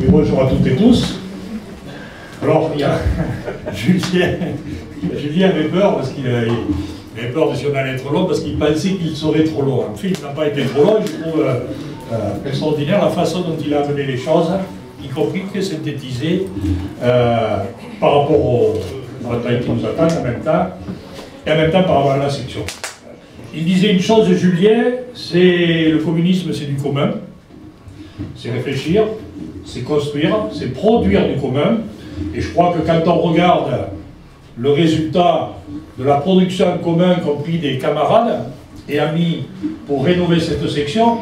Et bonjour à toutes et tous. Alors, il y a Julien avait peur parce qu'il avait peur de si on allait être long parce qu'il pensait qu'il serait trop long. En fait, il n'a pas été trop long. Je trouve extraordinaire la façon dont il a amené les choses, y compris très synthétisé par rapport aux batailles qui nous attendent en même temps, et en même temps par rapport à la section. Il disait une chose, Julien, c'est le communisme, c'est du commun, c'est réfléchir, c'est construire, c'est produire du commun. Et je crois que quand on regarde le résultat de la production en commun, compris des camarades et amis, pour rénover cette section,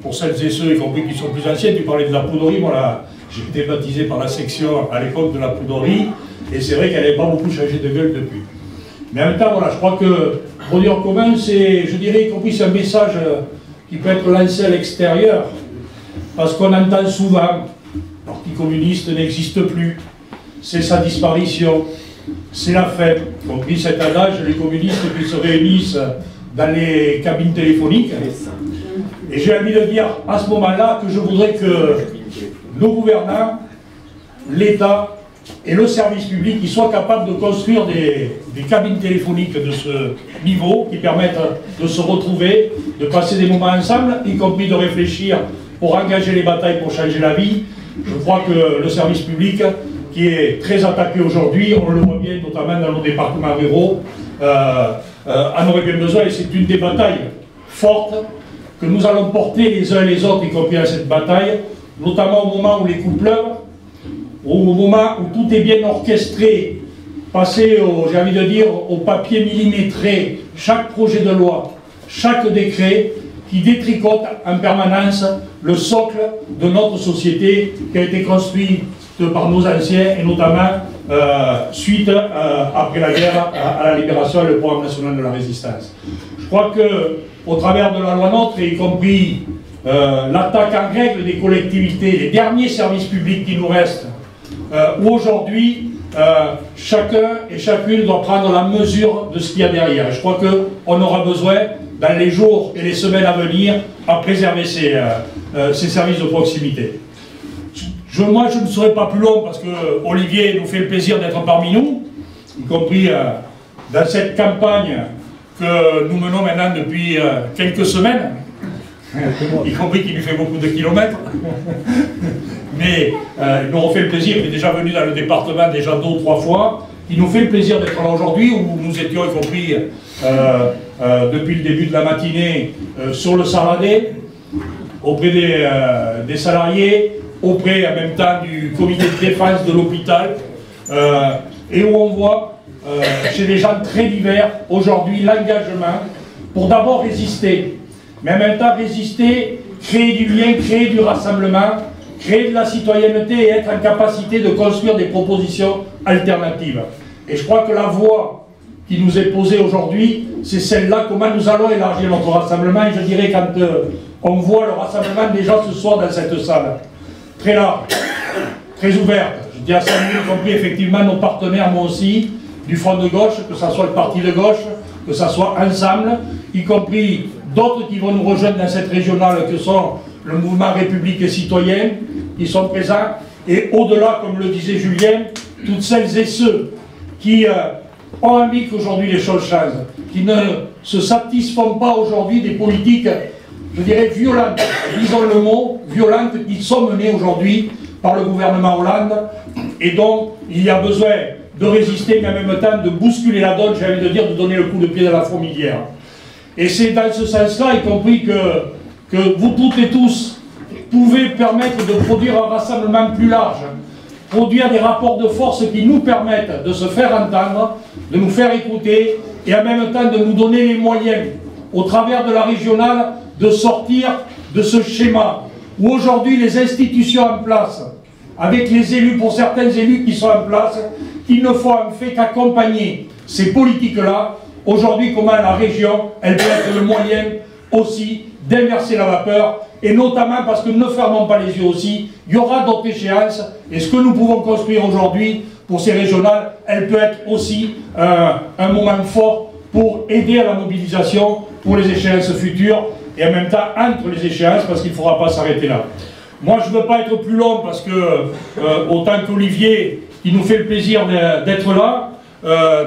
pour celles et ceux, y compris qui sont plus anciens, tu parlais de la poudrerie, moi j'ai été baptisé par la section à l'époque de la poudrerie, et c'est vrai qu'elle n'avait pas beaucoup changé de gueule depuis. Mais en même temps, voilà, je crois que produire en commun, c'est, je dirais, y compris, c'est un message qui peut être lancé à l'extérieur, parce qu'on entend souvent, le Parti communiste n'existe plus, c'est sa disparition, c'est la fin, y compris cet adage, les communistes qui se réunissent dans les cabines téléphoniques. Et j'ai envie de dire à ce moment-là que je voudrais que nos gouvernants, l'État et le service public ils soient capables de construire des cabines téléphoniques de ce niveau qui permettent de se retrouver, de passer des moments ensemble, y compris de réfléchir pour engager les batailles pour changer la vie. Je crois que le service public, qui est très attaqué aujourd'hui, on le voit bien notamment dans nos départements ruraux, en aurait bien besoin, et c'est une des batailles fortes que nous allons porter les uns et les autres, y compris à cette bataille, notamment au moment où les coups pleuvent, au moment où tout est bien orchestré, passé, j'ai envie de dire, au papier millimétré, chaque projet de loi, chaque décret, qui détricote en permanence le socle de notre société qui a été construit par nos anciens, et notamment suite, après la guerre, à la libération et le programme national de la résistance. Je crois que, au travers de la loi NOTRe, y compris l'attaque en règle des collectivités, les derniers services publics qui nous restent, où aujourd'hui, chacun et chacune doit prendre la mesure de ce qu'il y a derrière. Je crois qu'on aura besoin, dans les jours et les semaines à venir, à préserver ces services de proximité. Moi, je ne serai pas plus long parce que Olivier nous fait le plaisir d'être parmi nous, y compris dans cette campagne que nous menons maintenant depuis quelques semaines, y compris qu'il lui fait beaucoup de kilomètres. Mais il nous refait le plaisir, il est déjà venu dans le département déjà 2 ou 3 fois. Il nous fait le plaisir d'être là aujourd'hui, où nous étions, y compris depuis le début de la matinée, sur le Saradé, auprès des salariés, auprès en même temps du comité de défense de l'hôpital, et où on voit chez des gens très divers aujourd'hui l'engagement pour d'abord résister, mais en même temps résister, créer du lien, créer du rassemblement, créer de la citoyenneté et être en capacité de construire des propositions alternatives. Et je crois que la voie qui nous est posée aujourd'hui, c'est celle-là, comment nous allons élargir notre rassemblement. Et je dirais quand on voit le rassemblement des gens ce soir dans cette salle, très large, très ouverte. Je dis à saluer, y compris effectivement nos partenaires, moi aussi, du Front de gauche, que ce soit le parti de gauche, que ce soit Ensemble, y compris d'autres qui vont nous rejoindre dans cette régionale, que sont le mouvement République et Citoyen, qui sont présents, et au-delà, comme le disait Julien, toutes celles et ceux qui ont envie qu'aujourd'hui les choses changent, qui ne se satisfont pas aujourd'hui des politiques, je dirais, violentes, disons le mot, violentes, qui sont menées aujourd'hui par le gouvernement Hollande, et donc il y a besoin de résister, mais en même temps de bousculer la donne, j'ai envie de dire, de donner le coup de pied dans la fourmilière. Et c'est dans ce sens-là, y compris que vous toutes et tous pouvez permettre de produire un rassemblement plus large, produire des rapports de force qui nous permettent de se faire entendre, de nous faire écouter, et en même temps de nous donner les moyens, au travers de la régionale, de sortir de ce schéma où aujourd'hui les institutions en place, avec les élus, pour certains élus qui sont en place, ils ne font en fait qu'accompagner ces politiques-là. Aujourd'hui, comment la région, elle peut être le moyen aussi d'inverser la vapeur, et notamment parce que ne fermons pas les yeux aussi, il y aura d'autres échéances, et ce que nous pouvons construire aujourd'hui pour ces régionales, elle peut être aussi un moment fort pour aider à la mobilisation pour les échéances futures, et en même temps entre les échéances, parce qu'il ne faudra pas s'arrêter là. Moi, je ne veux pas être plus long parce que, autant qu'Olivier, qui nous fait le plaisir d'être là,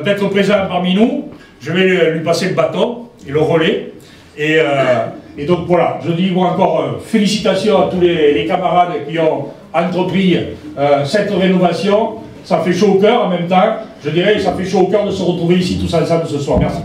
d'être présent parmi nous, je vais lui passer le bâton et le relais. Et donc voilà, je dis encore félicitations à tous les camarades qui ont entrepris cette rénovation. Ça fait chaud au cœur en même temps, je dirais, ça fait chaud au cœur de se retrouver ici tous ensemble ce soir. Merci.